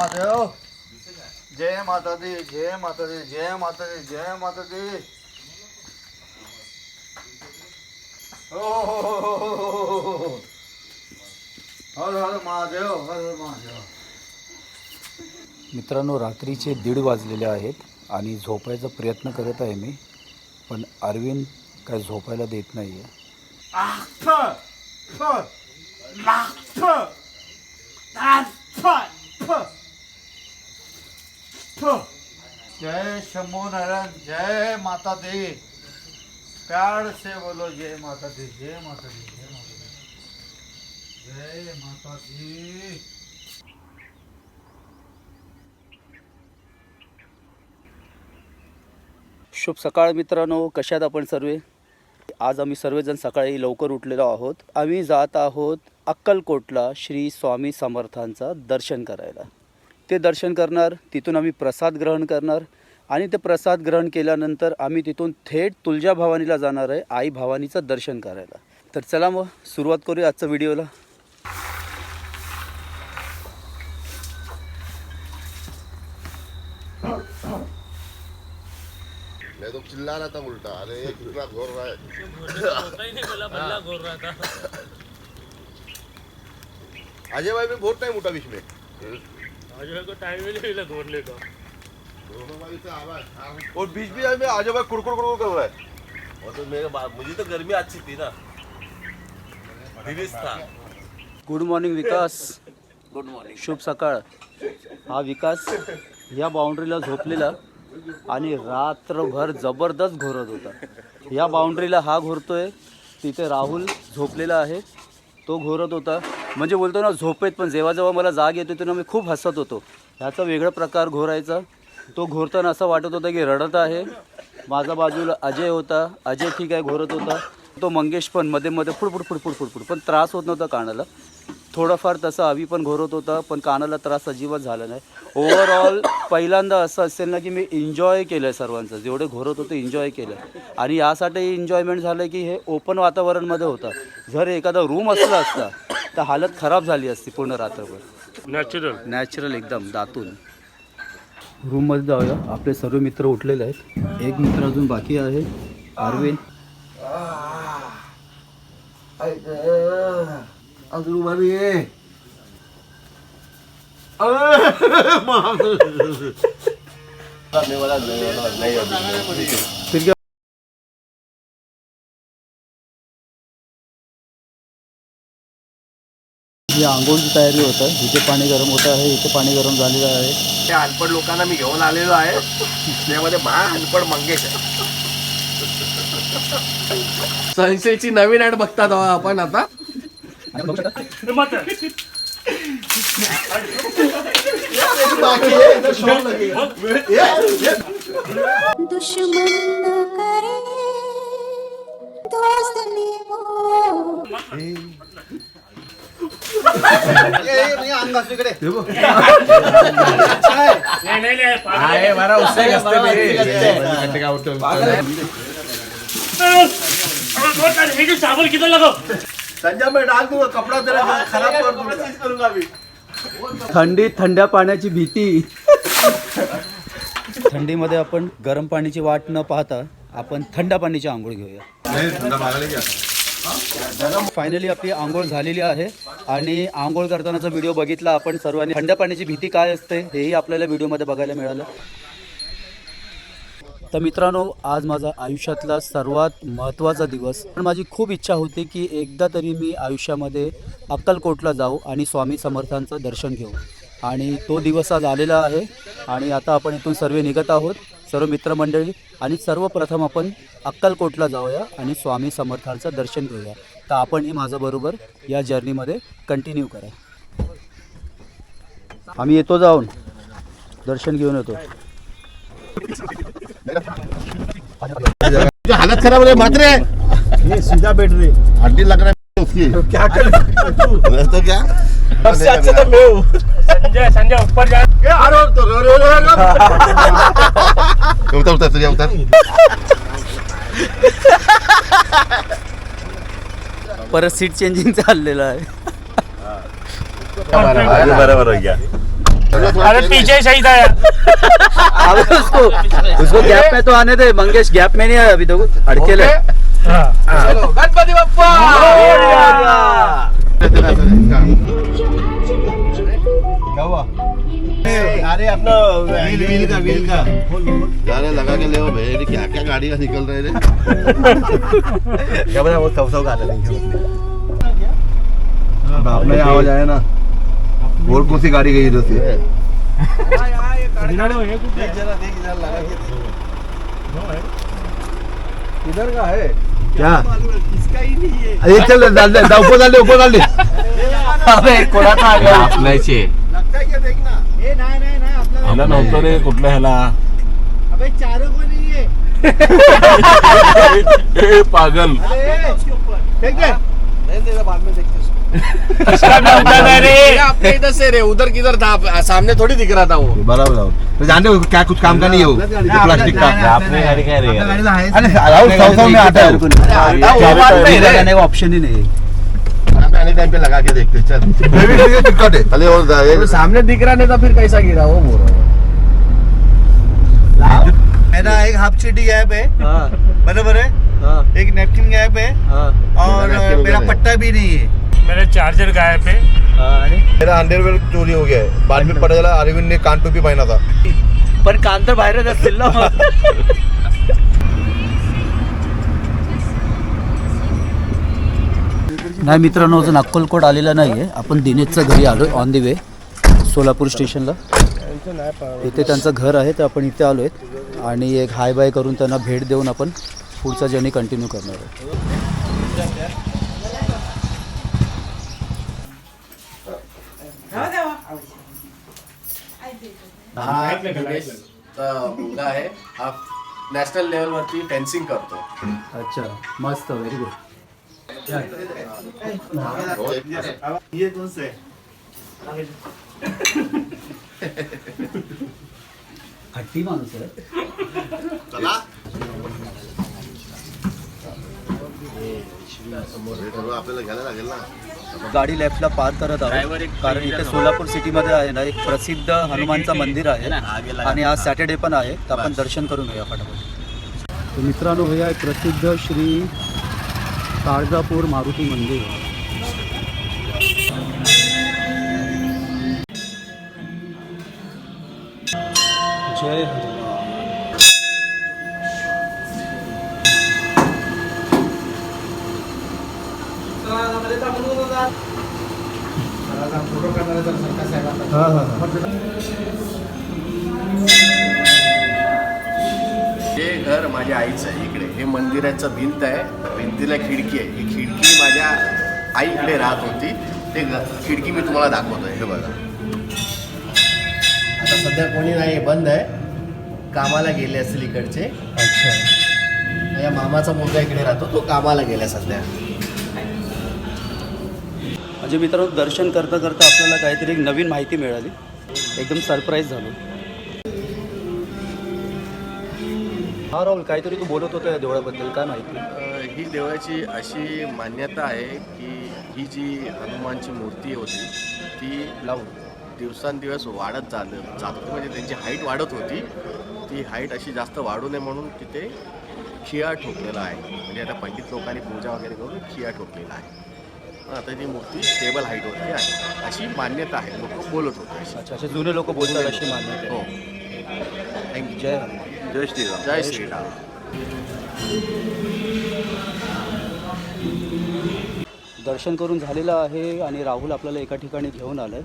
महादेव, जय माता दी, जय माता दी, जय माता दी, जय माता दी. हो. हर हर महादेव, हर हर महादेव. मित्रांनो, रात्रीचे 1:30 वाजलेले आहेत आणि झोपायचा प्रयत्न करत आहे मी, पण अरविंद काय झोपायला देत नाही आहे. जय शंभू नारायण, जय माता दी. प्यार से बोलो जय माता दी, जय माता दी, जय माता दी, जय माता दी. शुभ सकाळ मित्रांनो, कशात आपण सर्व. आज आम्ही सर्वजण सकाळी लवकर उठलेलो आहोत. आम्ही जात आहोत अक्कलकोटला श्री स्वामी समर्थांचा दर्शन करायला. ते दर्शन करणार, तिथून आम्ही प्रसाद ग्रहण करणार आणि ते प्रसाद ग्रहण केल्यानंतर आम्ही तिथून थेट तुळजा भवानीला जाणार आहे, आई भवानीचं दर्शन करायला. तर चला मग सुरुवात करूया आजच्या व्हिडिओला. मैं तो चिल्ला रहा था उल्टा, अरे ये कितना घोर रहा है. बल्ला घोर रहा था. अजय भाई में बहुत टाइम उठा बीच में. अजय को टाइम ही नहीं मिला घोरने का. दोनों भाई से आवाज और बीच में अजय भाई कुड़कुड़ कुड़कुड़ कर रहा है. और तो मुझे तो गर्मी अच्छी थी ना, दिलीस था. Good morning Vikas. Good morning. शुभ सकाळ. हा विकास या बाउंड्रीला झोपलेला आणि रात्रभर जबरदस्त घोरत होता. या बाउंड्रीला हा घोरतोय, तिथे राहुल झोपलेला आहे, तो घोरत होता. म्हणजे बोलतो ना झोपेत, पण जेव्हा जेव्हा मला जाग येतो तेव्हा मी खूप हसत होतो. ह्याचा वेगळा प्रकार घोरायचा. तो घोरताना असं वाटत होतं की रडत आहे. माझा बाजूला अजय होता, अजय ठीक आहे घोरत होता. तो मंगेश पण मध्ये मध्ये फुडफुड फुडफुड फुडफुड, पण त्रास होत नव्हता कानाला. थोडंफार तसं आवी पण घोरत होता, पण कानाला त्रास अजिबात झाला नाही. ओव्हरऑल पहिल्यांदा असं असेल ना की मी एन्जॉय केलं आहे सर्वांचं. जेवढे घोरत होते एन्जॉय केलं. आणि यासाठी एन्जॉयमेंट झालं की हे ओपन वातावरणमध्ये होतं. जर एखादा रूम असला असता तर हालत खराब झाली असती पूर्ण रात्रभर. नॅचरल एकदम दातून. रूममध्ये जाऊया. आपले सर्व मित्र उठलेले आहेत. एक मित्र अजून बाकी आहे, अरविंद. अजून मारी ही आंघोळची तयारी होतं. इथे पाणी गरम होतं आहे, इथे पाणी गरम झालेलं आहे. त्या अनपड लोकांना मी घेऊन आलेलो आहे. त्यामध्ये महा अनपड मंगेश आहे. सनसेटची नवीन ऍड बघतात आपण आता. दुश्मन न करे दोस्त निभो. अंग इकडे आहे बरा उससे असते चावल किधर लगाओ. संजय में डाल दूंगा कपड़ा तेरा खराब कर दूंगा. करूंगा अभी. थंडीत थंड्या पाण्याची भीती. थंडीमध्ये आपण गरम पाण्याची वाट न पाहता आपण थंड पाण्याची आंघोळ घेऊया. फायनली आपली आंघोळ झालेली आहे आणि आंघोळ करतानाचा व्हिडिओ बघितला आपण सर्वांनी. थंड पाण्याची भीती काय असते हेही आपल्याला व्हिडिओमध्ये बघायला मिळालं. तर मित्रांनो, आज माझा आयुष्यातला सर्वात महत्त्वाचा दिवस. पण माझी खूप इच्छा होती की एकदा तरी मी आयुष्यामध्ये अक्कलकोटला जाऊ आणि स्वामी समर्थांचं दर्शन घेऊ. आणि तो दिवस आज आलेला आहे आणि आता आपण इथून सर्व निघत आहोत, सर्व मित्रमंडळी. आणि सर्वप्रथम आपण अक्कलकोटला जाऊया आणि स्वामी समर्थांचं दर्शन घेऊया. तर आपणही माझ्याबरोबर या जर्नीमध्ये कंटिन्यू करा. आम्ही येतो, जाऊन दर्शन घेऊन येतो. हालत खराब है मात्र ये सीधा बैठ रहे. हड्डी लग रहा है उसकी. क्या कर तो क्या सबसे अच्छा तो मैं हूँ. संजय ऊपर जा. उतर उतर तुझे उतर. परत सीट चेंजिंग चाललेलं आहे. बरोबर हो गया. अरे पीछे शहीद आया अबे उसको गैप में तो आने दे मंगेश, गैप में नहीं आया अभी तो अड़केले। चलो गणपती बाप्पा अरे अपना व्हील का गाने लगा के ले भाई, क्या क्या गाड़ी का निकल रहे थे। क्या बता वो सब गाता नहीं आपने आवाज आया ना, और कौन सी गाड़ी गई इधर से। इधर का है क्या अरे चल डाल दे, ऊपर डाल दे, ऊपर डाल दे। अबे कोणाचा आ गया आपल्याचे ह्याला नव्हतं रे, कुठल्या ह्याला ए पागल। बाद में देखते रे आपके इधर से रे, उधर किधर था, सामने थोड़ी दिख रहा था वो। बराबर तो जानते हो क्या कुछ काम का नहीं है वो, प्लास्टिक का। आपने गाड़ी कह रही है अरे अलाउ 100 में आता है, ऑप्शन ही नहीं है। आने टाइम पे लगा के देखते चल। दिक्कत है अरे और सामने दिख रहा नहीं था फिर कैसा गिरा वो बोल रहा मेरा एक हाफ चीटी गैप है, बराबर है, एक नैपकिन गैप है, और मेरा पट्टा भी नहीं है। मेरे चार्जर गायब है। मेरा अंडरवेयर चोरी हो गया है, बाद में पता चला अरविंद ने कान टोपी पहना था। पण कान तर बाहेरच असतील ना मग. नाही मित्रांनो, अजून अक्कलकोट आलेला नाही आहे. आपण दिनेशच्या घरी आलो आहे, ऑन दी वे सोलापूर स्टेशनला. इथे त्यांचं घर आहे, तर आपण इथे आलो आहेत आणि एक हाय बाय करून त्यांना भेट देऊन आपण पुढचा जर्नी कंटिन्यू करणार आहोत. हा दिनेश मुलगा आहे, हा नॅशनल लेवल वरती फेन्सिंग करतो. अच्छा, मस्त, व्हेरी गुड. ये कौन से हट्टी माणूस आहे. चला आपल्याला घ्यायला लागेल ना. गाडी लेफ्टला पार्क करत आहोत कारण इथे सोलापूर सिटीमध्ये आहे ना एक प्रसिद्ध हनुमानचं मंदिर आहे आणि आज सॅटर्डे पण आहे, तर आपण दर्शन करून घेऊया फटाफट. तर मित्रांनो, हे आहे प्रसिद्ध श्री काळजापूर मारुती मंदिर. जय हनुमान. हे घर माझ्या आईचं आहे. इकडे हे मंदिराचं भिंत आहे, भिंतीला खिडकी आहे. ही खिडकी माझ्या आई इकडे राहत होती, ते खिडकी मी तुम्हाला दाखवतोय. हे बघा, आता सध्या कोणी नाही, बंद आहे, कामाला गेले असेल इकडचे. अच्छा, माझ्या मामाचा मुलगा इकडे राहतो, तो कामाला गेला सध्या. म्हणजे मित्रांनो, दर्शन करता करता आपल्याला काहीतरी एक नवीन माहिती मिळाली, एकदम सरप्राईज झालो. हा राहुल, काहीतरी तू बोलत होता या देवळाबद्दल, काय माहिती? ही देवाची अशी मान्यता आहे की ही जी हनुमानची मूर्ती होती ती लावून दिवसांदिवस वाढत जात होती, म्हणजे त्यांची हाईट वाढत होती. ती हाईट अशी जास्त वाढू नये म्हणून तिथे खिळा ठोकलेला आहे. म्हणजे आता पंडित लोकांनी पूजा वगैरे करून खिळा ठोकलेला आहे. आता ती मूर्ती स्टेबल हाईटवरती आहे अशी मान्यता आहे, लोक बोलत होते अशी. अच्छा अच्छा, जुने लोक बोलतात अशी मान्यता हो. आहे. थँक्यू. जय हनुमान. जय श्रीराम. जय श्रीराम. दर्शन करून झालेलं आहे आणि राहुल आपल्याला एका ठिकाणी घेऊन आलाय.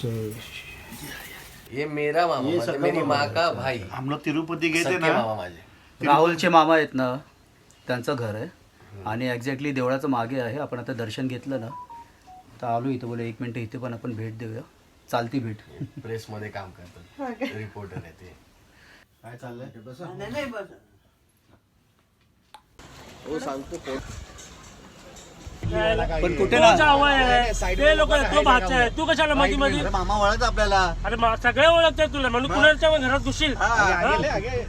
जय. ये मेरा मामा, म्हणजे मेरी माँ का भाई. हम लोग तिरुपति गए थे सख्खे ना, मामा माझे. राहुलचे मामा आहेत ना, त्यांचं घर आहे आणि एक्झॅक्टली देवळाचं मागे आहे. आपण आता दर्शन घेतलं ना, तर आलो इथं. बोले 1 मिनिट इथे पण आपण भेट देऊया, चालती भेट. प्रेसमध्ये काम करतात, रिपोर्टर आहे ते. काय चाललंय? हो सांगतो. पण कुठे ना तो जावई आहे, ते लोक तो भाचा आहे, तू कशाला मध्ये मध्ये? अरे मामा ओळखत आपल्याला अरे सगळे ओळखतात तुला, म्हणून कुणाच्या पण घरात घुसशील?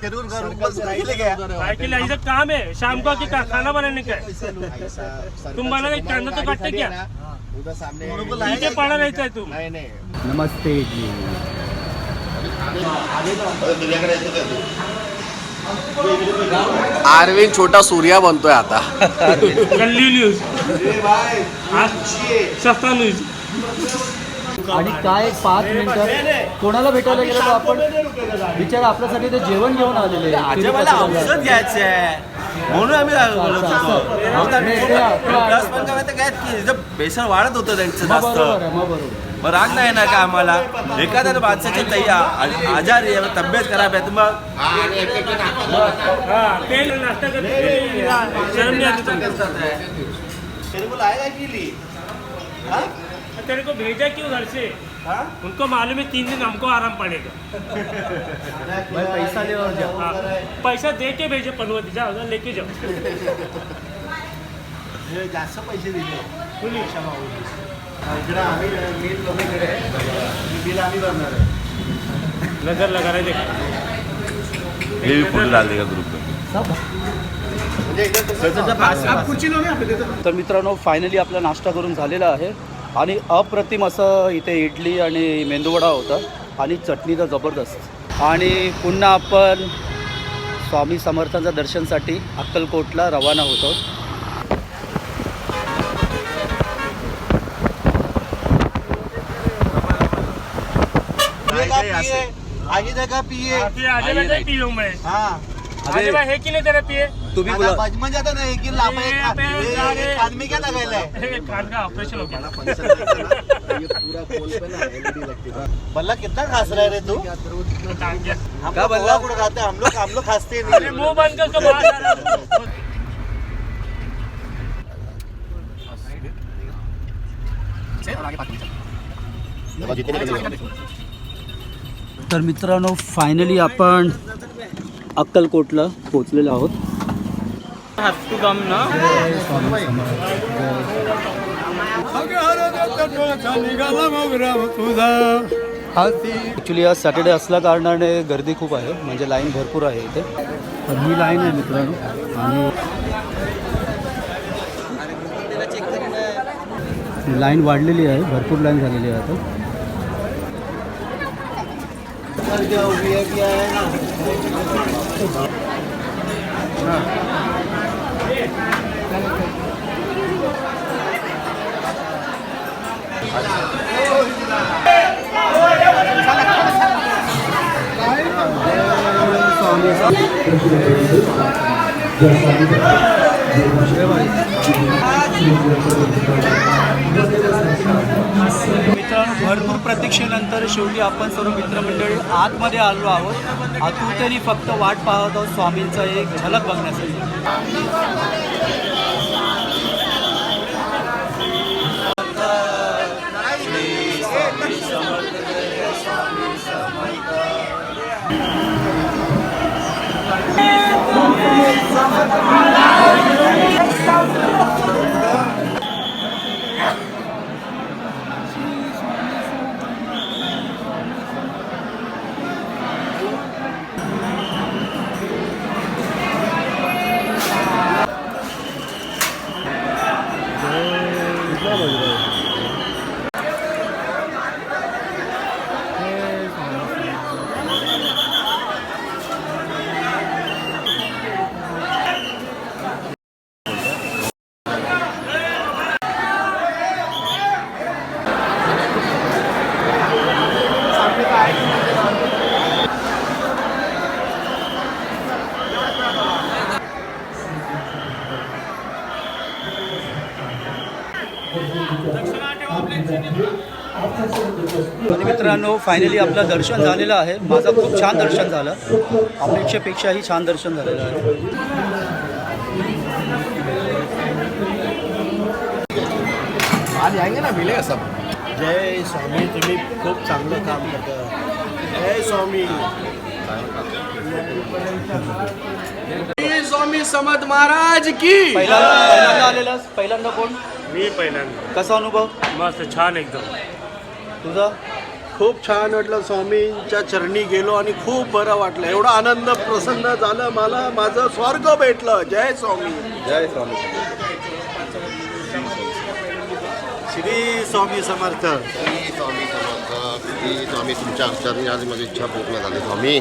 फिरून करून बस राहिले काय काय केलं? हिचं काम आहे शाम को की खाना बनाने का है? तुम बना एक कांदा तो काटते क्या? उधर सामने नीचे पड़ा रहता है तुम. नहीं नहीं नमस्ते जी. अरविंद छोटा सूर्या बनतोय आता. गल्ली न्यूज, सस्ता न्यूज. आणि काय 5 मिनिटं कोणाला भेटायला गेलो तर आपण विचार आपल्यासाठी ते जेवण घेऊन आलेले औषध घ्यायचे आहे म्हणून आम्ही बोलत होतो. प्लस पण काय माहिती काय की जर बेसन वाढत होतं त्यांचं जास्त, बरोबर आहे, मग बरोबर. मग राग नाही ना का आम्हाला. एखाद्या माणसाची आजारी आहे, तब्येत खराब आहे तर मग हाँ तेल नाश्ता करते शर्म नहीं आती तुमको? तेरे को भेजा क्यों घर से? उनको मालूम है 3 दिन हमको आराम पड़ेगा. पैसा लेवर जाओ. हाँ, पैसा दे के भेजे पनवती, जाओ जाओ, लेके जाओ. जास्त पैसे दिले बोलिए. इकडे आम्ही मेन लोकांकडे बिल आम्ही भरणार आहे. नजर लगा रहे देख. ये भी फोटो डाल देगा ग्रुप में. तर मित्रांनो फायनली आपला नाश्ता करून झालेला आहे आणि अप्रतिम असं इथे इडली आणि मेंदूवडा होता आणि चटणी तर जबरदस्त. आणि पुन्हा आपण स्वामी समर्थांच्या दर्शनसाठी अक्कलकोटला रवाना होतो. आगे जगह पिये आगे बैठे पी लूँ मैं. आगे भाई है कि नहीं तेरा पिए? तुम्ही बोला बचपन जाता ना एक आदमी क्या लगायला आहे. कान का ऑपरेशन हो गया. पूरा पोल पे ना LED लगती है. बल्ला कितना खास रहा है रे तू. टांग गया. क्या बल्ला कुछ खाते हैं हम लोग खाते अरे मुंह बंद कर तो बाहर आ रहा. तर मित्रांनो फायनली आपण अक्कलकोटला पोचलेलो आहोत. ॲक्च्युली आज सॅटर्डे असल्या कारणाने गर्दी खूप आहे, म्हणजे लाईन भरपूर आहे इथे. तर ही लाईन आहे मित्रांनो आणि लाईन वाढलेली आहे, भरपूर लाईन झालेली आहे आता. मित्रांनो भरपूर प्रतीक्षेनंतर शेवटी आपण सर्व मित्रमंडळी आतमध्ये आलो आहोत. आतून तरी फक्त वाट पाहत आहोत स्वामींचा एक झलक बघण्यासाठी. आणि मित्रांनो फायनली आपलं दर्शन झालेलं आहे. माझं खूप छान दर्शन झालं, अपेक्षेपेक्षाही छान दर्शन झालेलं आहे. आज आएंगे ना मिलेगा सब. जय स्वामी, तुम्ही खूप चांगलं काम करता. जय स्वामी. स्वामी समर्थ महाराज की. पहिल्यांदा आलेलं, पहिल्यांदा कोण? मी पहिल्यांदा. कसा अनुभव? मस्त, छान एकदम. तुझा? खूप छान वाटलं. स्वामींच्या चरणी गेलो आणि खूप बरं वाटलं. एवढा आनंद प्रसन्न झालं मला. माझं स्वर्ग भेटलं. जय स्वामी. जय स्वामी. श्री स्वामी समर्थ. श्री स्वामी समर्थ. श्री स्वामी, तुमच्या चरणी आज माझी इच्छा पूर्ण झाली स्वामी.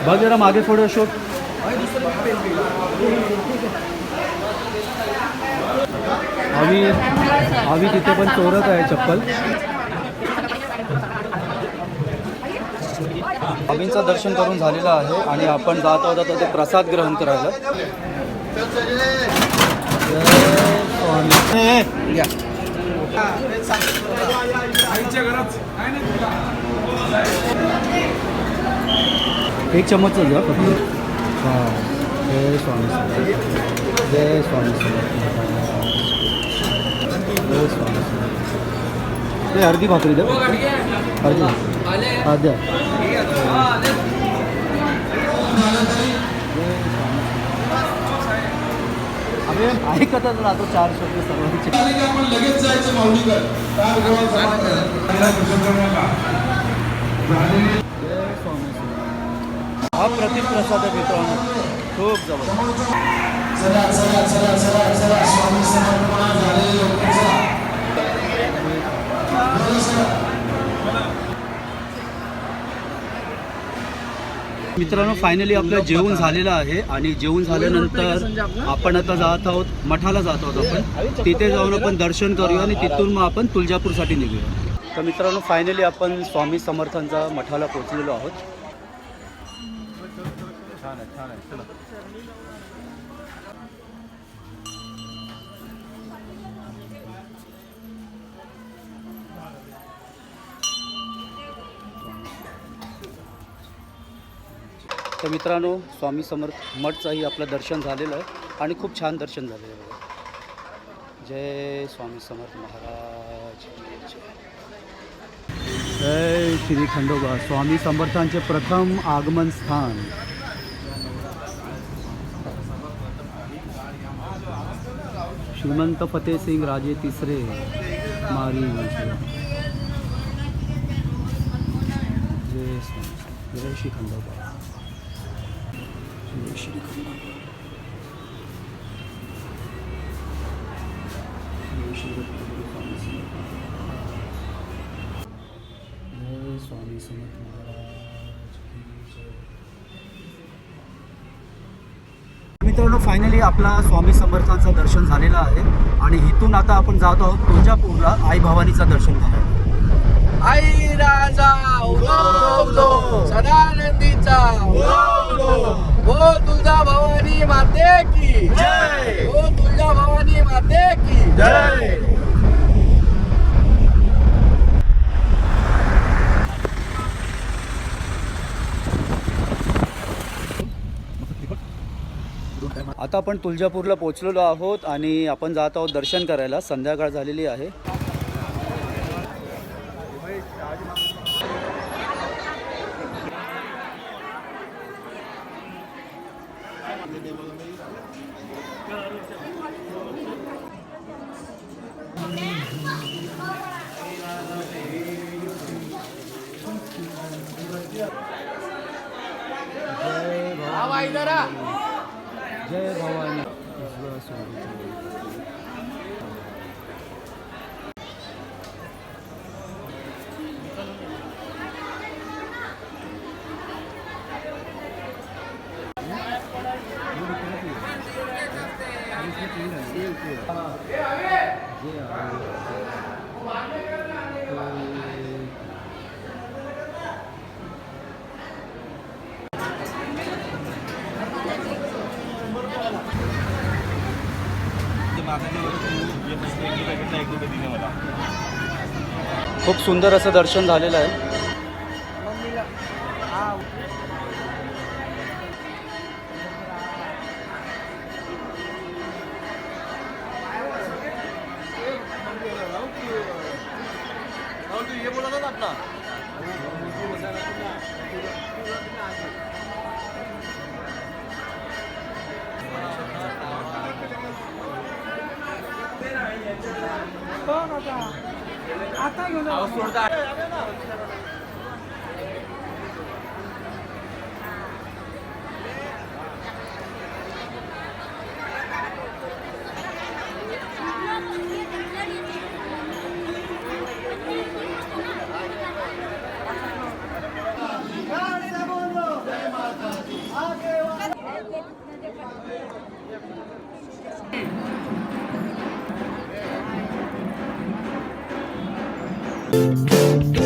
बघ जरा मागे थोडं अशोक. आवी तिथे पण चोरत आहे चप्पल. आवींचं दर्शन करून झालेलं आहे आणि आपण जात आहोत आता ते प्रसाद ग्रहण करायला. एक चम्मच घ्या फक्त. हां, जय स्वामी समर्थ. जय स्वामी समर्थ. जय स्वामी समर्थ. ते अर्धी भाकरी द्या. अर्धी. हा द्या. ऐकतच राहतो 4 शब्द सर्वांचे. हा प्रतिम प्रसाद आहे मित्रांनो, खूप जबरदस्त. मित्रांनो फायनली आपलं जेवण झालेलं आहे आणि जेवण झाल्यानंतर आपण आता जात आहोत मठाला जात आहोत. आपण तिथे जाऊन आपण दर्शन करूया आणि तिथून मग आपण तुळजापूरसाठी निघूया. तर मित्रांनो फायनली आपण स्वामी समर्थांच्या मठाला पोहोचलेलो आहोत. छान आहे, छान आहे. चला. तर मित्रांनो स्वामी समर्थ मठचंही आपलं दर्शन झालेलं आहे आणि खूप छान दर्शन झालेलं आहे. जय स्वामी समर्थ महाराज. जय श्री खंडोबा. स्वामी समर्थांचे प्रथम आगमन स्थान. श्रीमंत फतेहसिंग राजे तिसरे मारी. जय स्वामी. जय श्री खंडोबा. जय श्री खंडोबा. जय श्री जय स्वामी समर्थ महाराज की जय. मित्रांनो फायनली आपला स्वामी समर्थांचं दर्शन झालेलं आहे आणि इथून आता आपण जात आहोत तुळजापूरला आई भवानीचं दर्शन करायला. आई राजा उगवलो, सदानंदीचा उगवलो. ओ तुळजा भवानी माते की जय. ओ तुळजा भवानी माते की जय. आता आपण तुळजापूरला पोहोचलेलो आहोत आणि आपण जात आहोत दर्शन करायला. संध्याकाळ झालेली आहे. जय भवानी. खूप सुंदर असं दर्शन झालेलं आहे. Thank